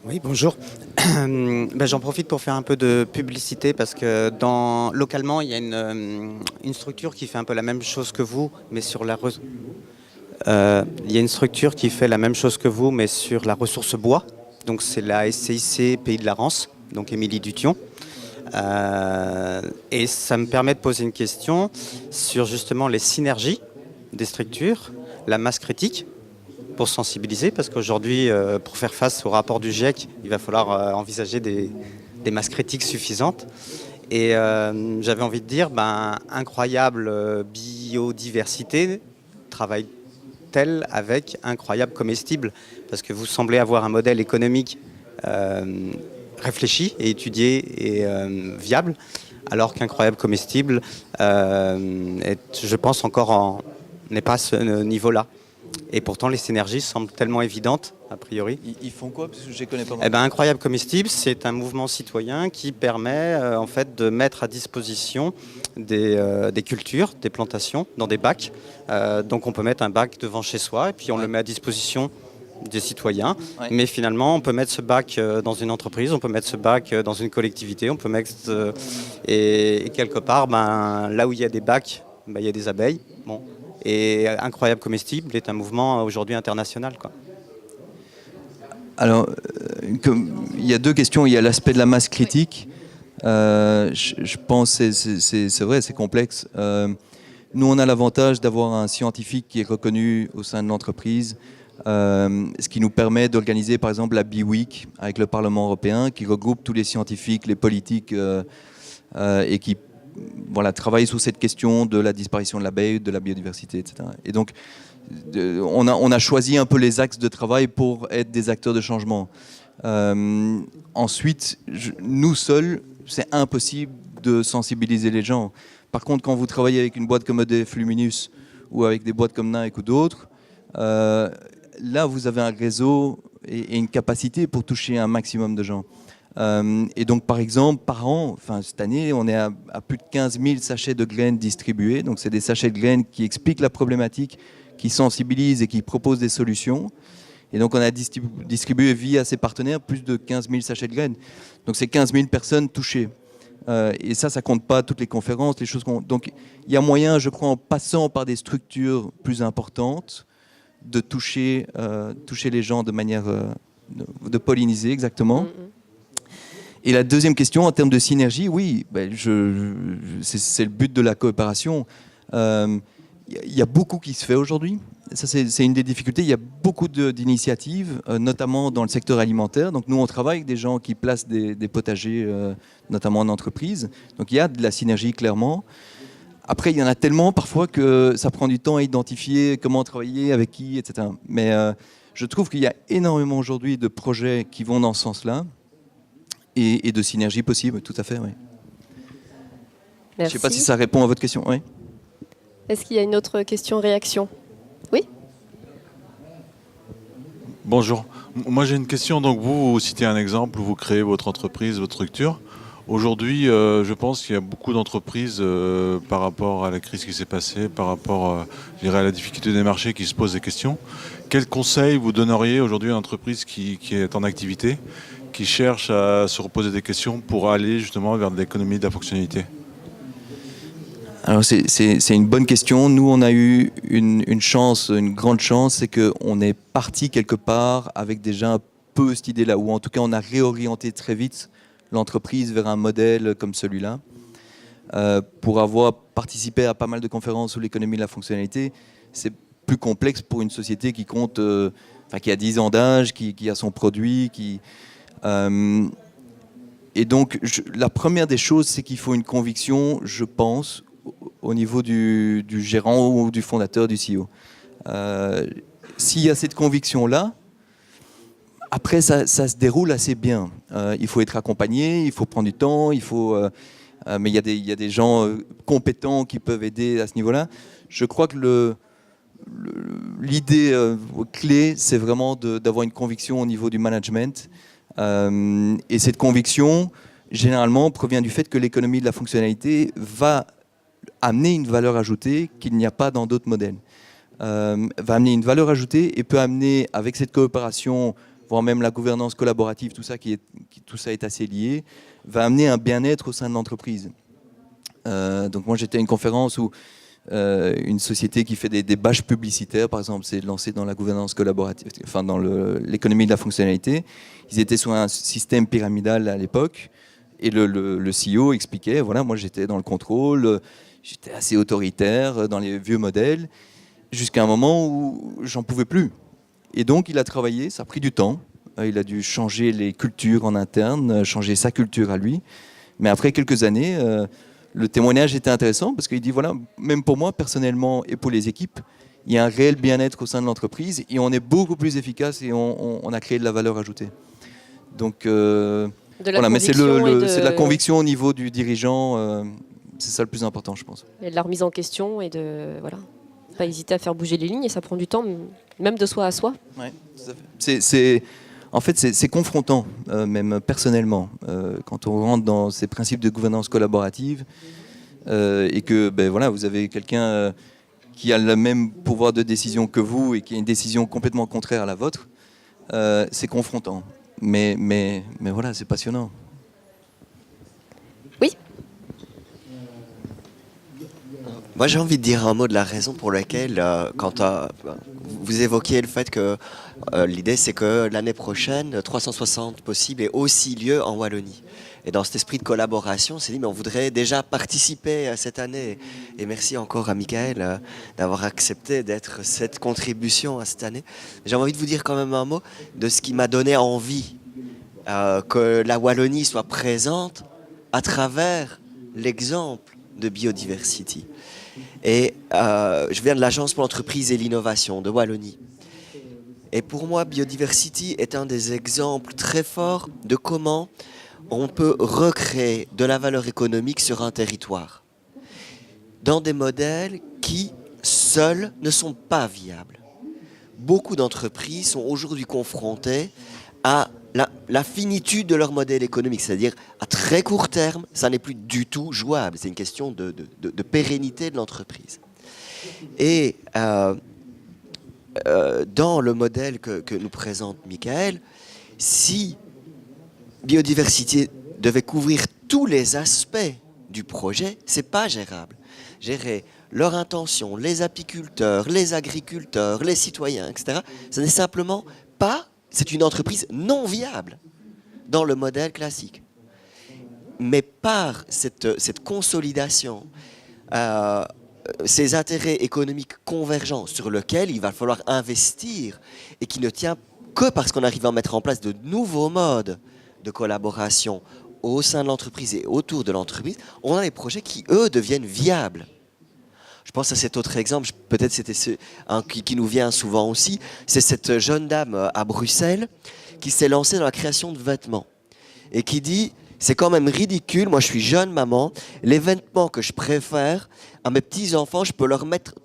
S4: Oui, bonjour. J'en profite pour faire un peu de publicité parce que localement, il y a une structure qui fait un peu la même chose que vous, mais sur la il y a une structure qui fait la même chose que vous, mais sur la ressource bois. Donc c'est la SCIC Pays de la Rance, donc Émilie Dution. Et ça me permet de poser une question sur justement les synergies des structures, la masse critique, pour sensibiliser, parce qu'aujourd'hui, pour faire face au rapport du GIEC, il va falloir envisager des masses critiques suffisantes. Et j'avais envie de dire, incroyable biodiversité, travaille-t-elle avec incroyable comestible? Parce que vous semblez avoir un modèle économique réfléchi et étudié et viable, alors qu'incroyable comestible, je pense n'est pas à ce niveau-là. Et pourtant, les synergies semblent tellement évidentes, a priori.
S2: Ils font quoi? Parce que je ne connais pas.
S4: Incroyable Comestible, c'est un mouvement citoyen qui permet en fait de mettre à disposition des cultures, des plantations dans des bacs. Donc on peut mettre un bac devant chez soi et puis on le met à disposition des citoyens. Ouais. Mais finalement, on peut mettre ce bac dans une entreprise, on peut mettre ce bac dans une collectivité, on peut mettre... et quelque part, là où il y a des bacs, il y a des abeilles. Bon. Et Incroyable Comestible est un mouvement aujourd'hui international, quoi.
S2: Alors, il y a 2 questions. Il y a l'aspect de la masse critique. Je pense que c'est vrai, c'est complexe. Nous, on a l'avantage d'avoir un scientifique qui est reconnu au sein de l'entreprise, ce qui nous permet d'organiser, par exemple, la Bee-Week avec le Parlement européen, qui regroupe tous les scientifiques, les politiques, et qui travaille sur cette question de la disparition de l'abeille, de la biodiversité, etc. Et donc, on a choisi un peu les axes de travail pour être des acteurs de changement. Ensuite, nous seuls, c'est impossible de sensibiliser les gens. Par contre, quand vous travaillez avec une boîte comme EDF Luminus ou avec des boîtes comme NAEC ou d'autres, là, vous avez un réseau et une capacité pour toucher un maximum de gens. Et donc, par exemple, par an, cette année, on est à plus de 15 000 sachets de graines distribués. Donc, c'est des sachets de graines qui expliquent la problématique, qui sensibilisent et qui proposent des solutions. Et donc, on a distribué via ses partenaires plus de 15 000 sachets de graines. Donc, c'est 15 000 personnes touchées. Et ça compte pas toutes les conférences, les choses Donc, il y a moyen, je crois, en passant par des structures plus importantes, de toucher les gens de manière... de polliniser, exactement. Et la deuxième question, en termes de synergie, oui, c'est le but de la coopération. Il y a beaucoup qui se fait aujourd'hui. Ça, c'est une des difficultés. Il y a beaucoup d'initiatives, notamment dans le secteur alimentaire. Donc, nous, on travaille avec des gens qui placent des potagers, notamment en entreprise. Donc, il y a de la synergie, clairement. Après, il y en a tellement, parfois, que ça prend du temps à identifier comment travailler, avec qui, etc. Mais je trouve qu'il y a énormément aujourd'hui de projets qui vont dans ce sens-là. Et de synergie possible, tout à fait, oui. Merci. Je ne sais pas si ça répond à votre question. Oui.
S1: Est-ce qu'il y a une autre question-réaction? Oui.
S5: Bonjour. Moi, j'ai une question. Donc, vous citez un exemple où vous créez votre entreprise, votre structure. Aujourd'hui, je pense qu'il y a beaucoup d'entreprises par rapport à la crise qui s'est passée, par rapport je dirais, à la difficulté des marchés qui se posent des questions. Quels conseils vous donneriez aujourd'hui à une entreprise qui est en activité, qui cherche à se reposer des questions pour aller justement vers de l'économie de la fonctionnalité?
S2: Alors c'est une bonne question. Nous, on a eu une chance, une grande chance, c'est qu'on est parti quelque part avec déjà un peu cette idée-là, ou en tout cas on a réorienté très vite l'entreprise vers un modèle comme celui-là. Pour avoir participé à pas mal de conférences sur l'économie de la fonctionnalité, c'est plus complexe pour une société qui compte, qui a 10 ans d'âge, qui a son produit, et donc la première des choses, c'est qu'il faut une conviction, je pense, au niveau du gérant ou du fondateur, du CEO. S'il y a cette conviction-là, après, ça se déroule assez bien. Il faut être accompagné, il faut prendre du temps, mais il y a des gens compétents qui peuvent aider à ce niveau-là. Je crois que l'idée clé, c'est vraiment d'avoir une conviction au niveau du management. Et cette conviction, généralement, provient du fait que l'économie de la fonctionnalité va amener une valeur ajoutée qu'il n'y a pas dans d'autres modèles. Va amener une valeur ajoutée et peut amener, avec cette coopération, voire même la gouvernance collaborative, tout ça est assez lié, va amener un bien-être au sein de l'entreprise. Donc moi j'étais à une conférence où une société qui fait des badges publicitaires, par exemple, s'est lancée dans la gouvernance collaborative, enfin dans l'économie de la fonctionnalité. Ils étaient sur un système pyramidal à l'époque, et le CEO expliquait, voilà, moi j'étais dans le contrôle, j'étais assez autoritaire dans les vieux modèles, jusqu'à un moment où j'en pouvais plus. Et donc il a travaillé, ça a pris du temps, il a dû changer les cultures en interne, changer sa culture à lui, mais après quelques années, le témoignage était intéressant parce qu'il dit, voilà, même pour moi personnellement et pour les équipes, il y a un réel bien-être au sein de l'entreprise et on est beaucoup plus efficace et on a créé de la valeur ajoutée. Donc voilà, mais c'est la conviction au niveau du dirigeant, c'est ça le plus important, je pense.
S1: Et de la remise en question et de pas hésiter à faire bouger les lignes, et ça prend du temps, même de soi à soi.
S2: Ouais, tout à fait. En fait, c'est confrontant, même personnellement, quand on rentre dans ces principes de gouvernance collaborative et que voilà, vous avez quelqu'un qui a le même pouvoir de décision que vous et qui a une décision complètement contraire à la vôtre, c'est confrontant. Mais voilà, c'est passionnant.
S1: Oui.
S3: Moi, j'ai envie de dire un mot de la raison pour laquelle, quand vous évoquiez le fait que l'idée, c'est que l'année prochaine, 360 possible ait aussi lieu en Wallonie. Et dans cet esprit de collaboration, on s'est dit, mais on voudrait déjà participer à cette année. Et merci encore à Michael d'avoir accepté d'être cette contribution à cette année. J'ai envie de vous dire quand même un mot de ce qui m'a donné envie que la Wallonie soit présente à travers l'exemple de Biodiversity. Et je viens de l'Agence pour l'entreprise et l'innovation de Wallonie. Et pour moi, Biodiversity est un des exemples très forts de comment on peut recréer de la valeur économique sur un territoire dans des modèles qui, seuls, ne sont pas viables. Beaucoup d'entreprises sont aujourd'hui confrontées à la finitude de leur modèle économique, c'est-à-dire à très court terme, ça n'est plus du tout jouable. C'est une question de pérennité de l'entreprise. Et dans le modèle que nous présente Michael, si Biodiversité devait couvrir tous les aspects du projet, c'est pas gérable. Gérer leur intention, les apiculteurs, les agriculteurs, les citoyens, etc., ce n'est simplement pas. C'est une entreprise non viable dans le modèle classique. Mais par cette consolidation, ces intérêts économiques convergents sur lesquels il va falloir investir et qui ne tient que parce qu'on arrive à mettre en place de nouveaux modes de collaboration au sein de l'entreprise et autour de l'entreprise, on a des projets qui, eux, deviennent viables. Je pense à cet autre exemple, peut-être c'était un qui nous vient souvent aussi, c'est cette jeune dame à Bruxelles qui s'est lancée dans la création de vêtements et qui dit, c'est quand même ridicule, moi je suis jeune maman, les vêtements que je préfère à mes petits-enfants, je peux leur mettre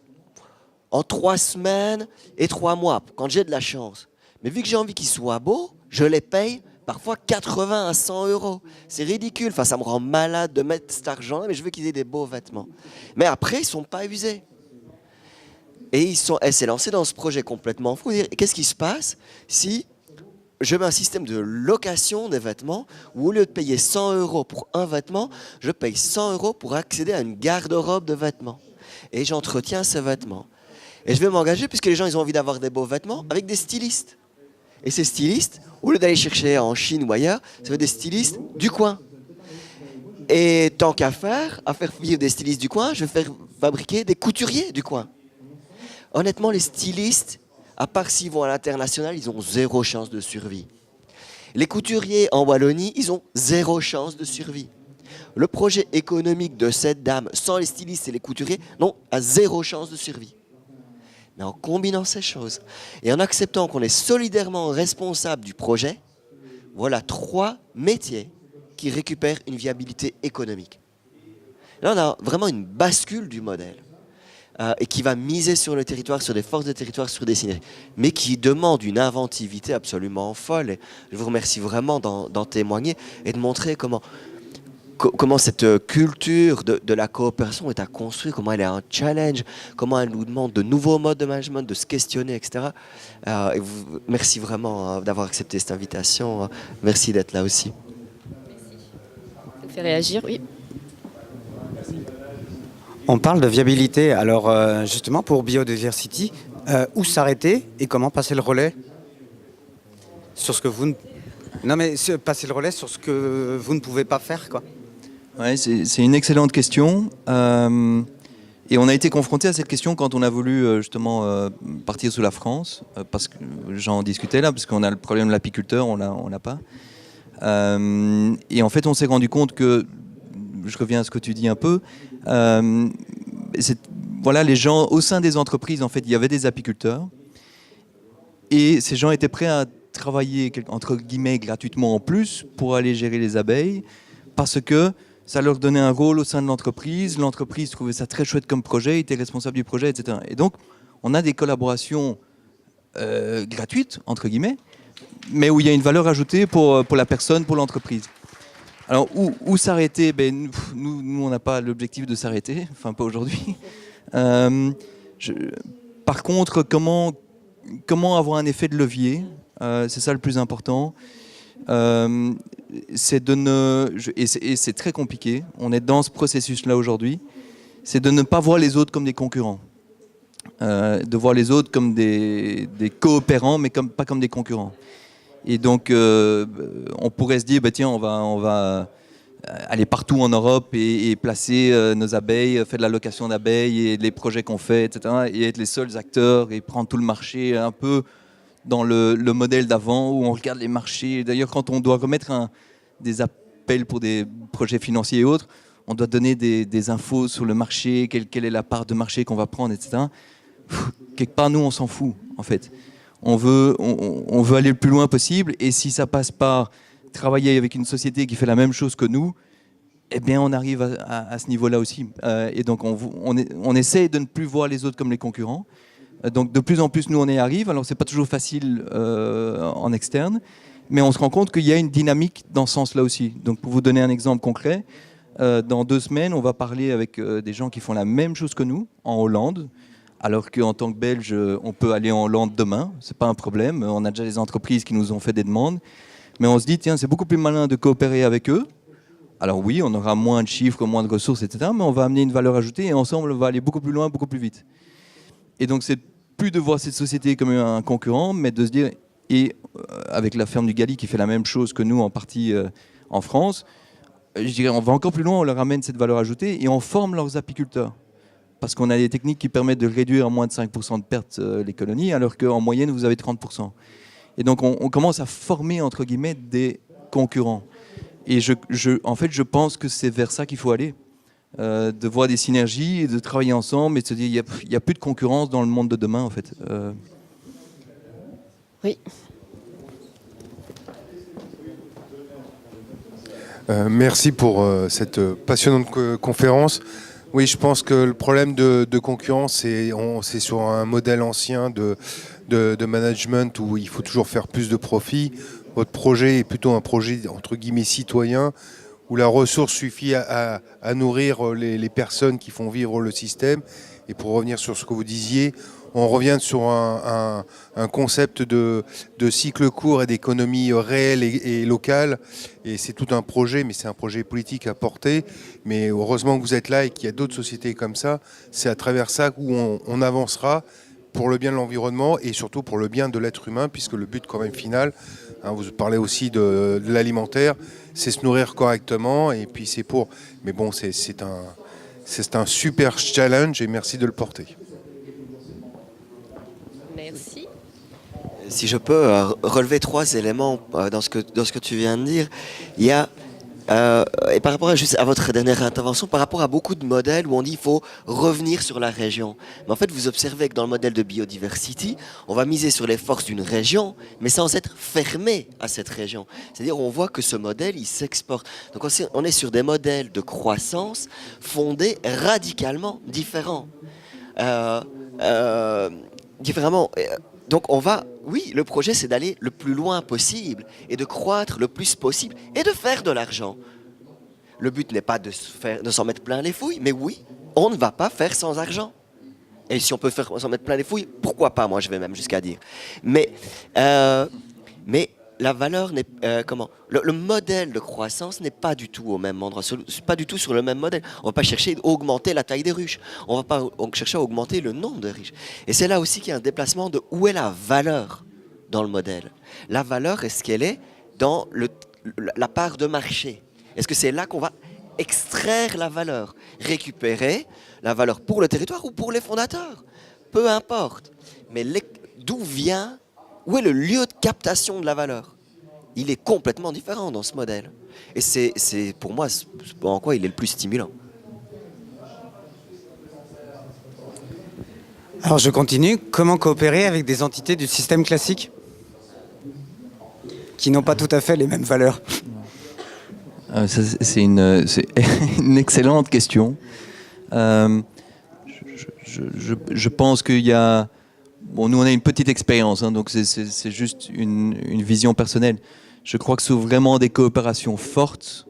S3: en 3 semaines et 3 mois, quand j'ai de la chance. Mais vu que j'ai envie qu'ils soient beaux, je les paye parfois 80 à 100 euros. C'est ridicule. Enfin, ça me rend malade de mettre cet argent-là, mais je veux qu'ils aient des beaux vêtements. Mais après, ils ne sont pas usés. Et elle s'est lancée dans ce projet complètement fou. Qu'est-ce qui se passe si je mets un système de location des vêtements où au lieu de payer 100 euros pour un vêtement, je paye 100 euros pour accéder à une garde-robe de vêtements. Et j'entretiens ces vêtements. Et je vais m'engager, puisque les gens ils ont envie d'avoir des beaux vêtements, avec des stylistes. Et ces stylistes, au lieu d'aller chercher en Chine ou ailleurs, ça va être des stylistes du coin. Et tant qu'à faire vivre des stylistes du coin, je vais faire fabriquer des couturiers du coin. Honnêtement, les stylistes, à part s'ils vont à l'international, ils ont 0 chance de survie. Les couturiers en Wallonie, ils ont 0 chance de survie. Le projet économique de cette dame, sans les stylistes et les couturiers, a 0 chance de survie. Mais en combinant ces choses et en acceptant qu'on est solidairement responsable du projet, voilà 3 métiers qui récupèrent une viabilité économique. Là, on a vraiment une bascule du modèle. Et qui va miser sur le territoire, sur des forces de territoire, sur des synergies, mais qui demande une inventivité absolument folle. Et je vous remercie vraiment d'en témoigner et de montrer comment cette culture de la coopération est à construire, comment elle est un challenge, comment elle nous demande de nouveaux modes de management, de se questionner, etc. Merci vraiment d'avoir accepté cette invitation. Merci d'être là aussi.
S1: Ça fait réagir, oui.
S4: On parle de viabilité. Alors justement pour Biodiversity, où s'arrêter et comment passer le relais sur ce que vous passer le relais sur ce que vous ne pouvez pas faire, quoi.
S2: Ouais, c'est une excellente question. Et on a été confronté à cette question quand on a voulu justement partir sous la France, parce que j'en discutais là, parce qu'on a le problème de l'apiculteur, on l'a pas. Et en fait, on s'est rendu compte que, je reviens à ce que tu dis un peu, voilà, les gens au sein des entreprises, en fait, il y avait des apiculteurs, et ces gens étaient prêts à travailler entre guillemets gratuitement en plus pour aller gérer les abeilles, parce que ça leur donnait un rôle au sein de l'entreprise. L'entreprise trouvait ça très chouette comme projet, était responsable du projet, etc. Et donc, on a des collaborations gratuites, entre guillemets, mais où il y a une valeur ajoutée pour la personne, pour l'entreprise. Alors, où s'arrêter ? Nous, on n'a pas l'objectif de s'arrêter, enfin pas aujourd'hui. Par contre, comment avoir un effet de levier ? C'est ça le plus important. Et c'est très compliqué, on est dans ce processus-là aujourd'hui, c'est de ne pas voir les autres comme des concurrents. De voir les autres comme des coopérants, mais pas comme des concurrents. Et donc, on pourrait se dire, tiens, on va aller partout en Europe et placer nos abeilles, faire de la location d'abeilles et les projets qu'on fait, etc. Et être les seuls acteurs et prendre tout le marché un peu dans le modèle d'avant où on regarde les marchés. D'ailleurs, quand on doit remettre des appels pour des projets financiers et autres, on doit donner des infos sur le marché, quelle est la part de marché qu'on va prendre, etc. Quelque part, nous, on s'en fout, en fait. On veut aller le plus loin possible, et si ça passe par travailler avec une société qui fait la même chose que nous, eh bien, on arrive à ce niveau-là aussi. Et donc, on essaie de ne plus voir les autres comme les concurrents. Donc, de plus en plus, nous, on y arrive. Alors, c'est pas toujours facile en externe, mais on se rend compte qu'il y a une dynamique dans ce sens-là aussi. Donc, pour vous donner un exemple concret, dans 2 semaines, on va parler avec des gens qui font la même chose que nous, en Hollande, alors qu'en tant que Belge, on peut aller en Hollande demain, c'est pas un problème. On a déjà des entreprises qui nous ont fait des demandes. Mais on se dit, tiens, c'est beaucoup plus malin de coopérer avec eux. Alors oui, on aura moins de chiffres, moins de ressources, etc. Mais on va amener une valeur ajoutée et ensemble, on va aller beaucoup plus loin, beaucoup plus vite. Et donc, c'est plus de voir cette société comme un concurrent, mais de se dire, et avec la ferme du Gali qui fait la même chose que nous en partie en France, je dirais, on va encore plus loin, on leur amène cette valeur ajoutée et on forme leurs apiculteurs. Parce qu'on a des techniques qui permettent de réduire à moins de 5% de pertes les colonies, alors qu'en moyenne, vous avez 30%. Et donc, on commence à former, entre guillemets, des concurrents. Et en fait, je pense que c'est vers ça qu'il faut aller. De voir des synergies et de travailler ensemble et de se dire il n'y a plus de concurrence dans le monde de demain, en fait.
S1: Oui.
S6: Merci pour cette passionnante conférence. Oui, je pense que le problème de concurrence, c'est sur un modèle ancien de management où il faut toujours faire plus de profit. votre projet est plutôt un projet entre guillemets citoyen, où la ressource suffit à nourrir les personnes qui font vivre le système. Et pour revenir sur ce que vous disiez, on revient sur un concept de cycle court et d'économie réelle et locale. Et c'est tout un projet, mais c'est un projet politique à porter. Mais heureusement que vous êtes là et qu'il y a d'autres sociétés comme ça. C'est à travers ça où on avancera pour le bien de l'environnement et surtout pour le bien de l'être humain, puisque le but quand même final, hein, vous parlez aussi de l'alimentaire, c'est se nourrir correctement. Et puis c'est pour... Mais bon, c'est un super challenge et merci de le porter.
S1: Merci.
S3: Si je peux relever 3 éléments dans ce que tu viens de dire, il y a, et par rapport juste à votre dernière intervention, par rapport à beaucoup de modèles où on dit qu'il faut revenir sur la région. Mais en fait, vous observez que dans le modèle de biodiversity, on va miser sur les forces d'une région, mais sans être fermé à cette région. C'est-à-dire on voit que ce modèle, il s'exporte. Donc on est sur des modèles de croissance fondés radicalement différents. Différemment. Donc oui, le projet c'est d'aller le plus loin possible et de croître le plus possible et de faire de l'argent. Le but n'est pas de s'en mettre plein les fouilles, mais oui, on ne va pas faire sans argent. Et si on peut s'en mettre plein les fouilles, pourquoi pas, moi je vais même jusqu'à dire. Mais la valeur n'est le modèle de croissance n'est pas du tout au même endroit, pas du tout sur le même modèle. On ne va pas chercher à augmenter la taille des ruches, on va pas chercher à augmenter le nombre de riches. Et c'est là aussi qu'il y a un déplacement de où est la valeur dans le modèle. La valeur, est-ce qu'elle est dans la part de marché? Est-ce que c'est là qu'on va extraire la valeur, récupérer la valeur pour le territoire ou pour les fondateurs? Peu importe. Mais où est le lieu de captation de la valeur? Il est complètement différent dans ce modèle. Et c'est pour moi en quoi il est le plus stimulant.
S4: Alors je continue. Comment coopérer avec des entités du système classique qui n'ont pas tout à fait les mêmes valeurs?
S2: C'est une excellente question. Je pense qu'il y a... Bon, nous, on a une petite expérience, hein, donc c'est juste une vision personnelle. Je crois que c'est vraiment des coopérations fortes.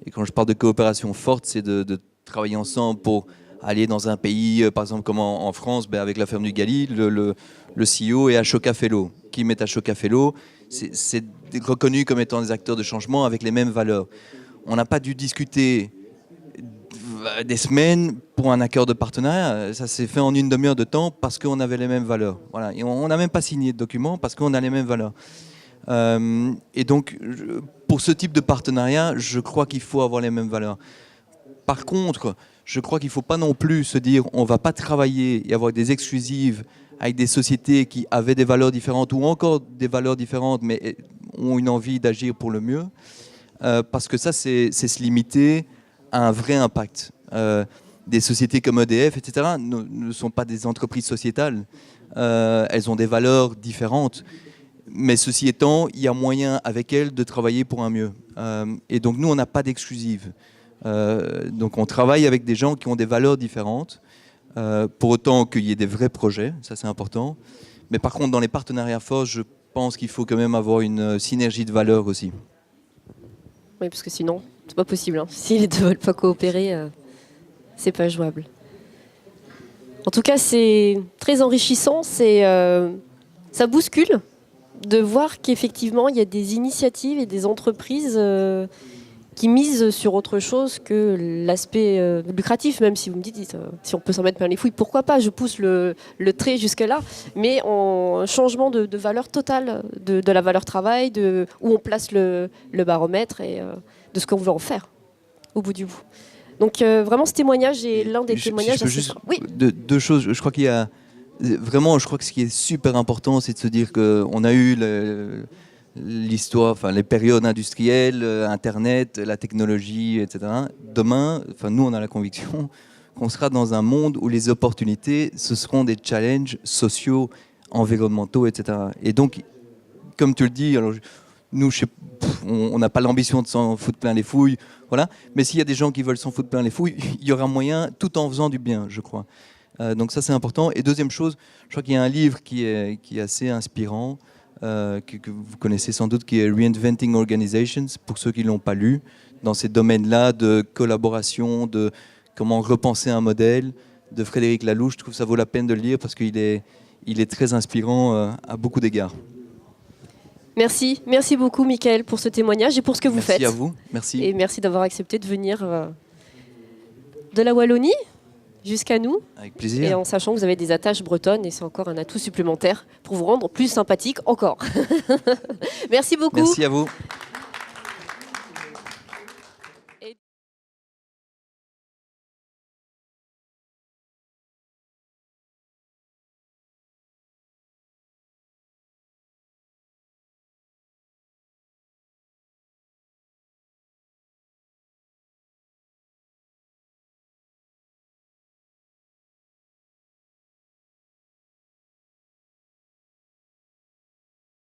S2: Et quand je parle de coopération forte, c'est de travailler ensemble pour aller dans un pays, par exemple comme en France, avec la ferme du Gali, le CEO est Ashoka Fellow. Qui met Ashoka Fellow, c'est reconnu comme étant des acteurs de changement avec les mêmes valeurs. On n'a pas dû discuter des semaines pour un accord de partenariat. Ça s'est fait en une demi-heure de temps parce qu'on avait les mêmes valeurs. Voilà. Et on n'a même pas signé de document parce qu'on a les mêmes valeurs. Et donc, pour ce type de partenariat, je crois qu'il faut avoir les mêmes valeurs. Par contre, je crois qu'il ne faut pas non plus se dire on ne va pas travailler et avoir des exclusives avec des sociétés qui avaient des valeurs différentes ou encore des valeurs différentes mais ont une envie d'agir pour le mieux. Parce que ça, c'est se limiter à un vrai impact. Des sociétés comme EDF, etc., ne sont pas des entreprises sociétales. Elles ont des valeurs différentes. Mais ceci étant, il y a moyen avec elles de travailler pour un mieux. Et donc nous, on n'a pas d'exclusive. Donc on travaille avec des gens qui ont des valeurs différentes, pour autant qu'il y ait des vrais projets, ça c'est important. Mais par contre, dans les partenariats forts, je pense qu'il faut quand même avoir une synergie de valeurs aussi.
S1: Oui, parce que sinon, c'est pas possible. Hein. Si les deux veulent pas coopérer, c'est pas jouable. En tout cas, c'est très enrichissant. Ça bouscule de voir qu'effectivement, il y a des initiatives et des entreprises qui misent sur autre chose que l'aspect lucratif, même si vous me dites, si on peut s'en mettre plein les fouilles, pourquoi pas, je pousse le trait jusque-là, mais en changement de valeur totale, de la valeur travail, où on place le baromètre et de ce qu'on veut en faire au bout du bout. Donc vraiment, ce témoignage est l'un des témoignages...
S2: Oui. Deux choses, je crois qu'il y a... Vraiment, je crois que ce qui est super important, c'est de se dire qu'on a eu l'histoire, enfin les périodes industrielles, Internet, la technologie, etc. Demain, enfin nous, on a la conviction qu'on sera dans un monde où les opportunités, ce seront des challenges sociaux, environnementaux, etc. Et donc, comme tu le dis, alors nous, on n'a pas l'ambition de s'en foutre plein les fouilles, voilà. Mais s'il y a des gens qui veulent s'en foutre plein les fouilles, il y aura moyen, tout en faisant du bien, je crois. Donc ça, c'est important. Et deuxième chose, je crois qu'il y a un livre qui est assez inspirant, que vous connaissez sans doute, qui est Reinventing Organizations, pour ceux qui ne l'ont pas lu, dans ces domaines-là de collaboration, de comment repenser un modèle, de Frédéric Laloux. Je trouve que ça vaut la peine de le lire parce qu'il est très inspirant à beaucoup d'égards.
S1: Merci beaucoup Mickaël pour ce témoignage et pour ce que vous faites.
S2: Merci à vous, merci.
S1: Et merci d'avoir accepté de venir de la Wallonie jusqu'à nous.
S2: Avec
S1: Et
S2: plaisir.
S1: en sachant que vous avez des attaches bretonnes et c'est encore un atout supplémentaire pour vous rendre plus sympathique encore. Merci beaucoup.
S2: Merci à vous.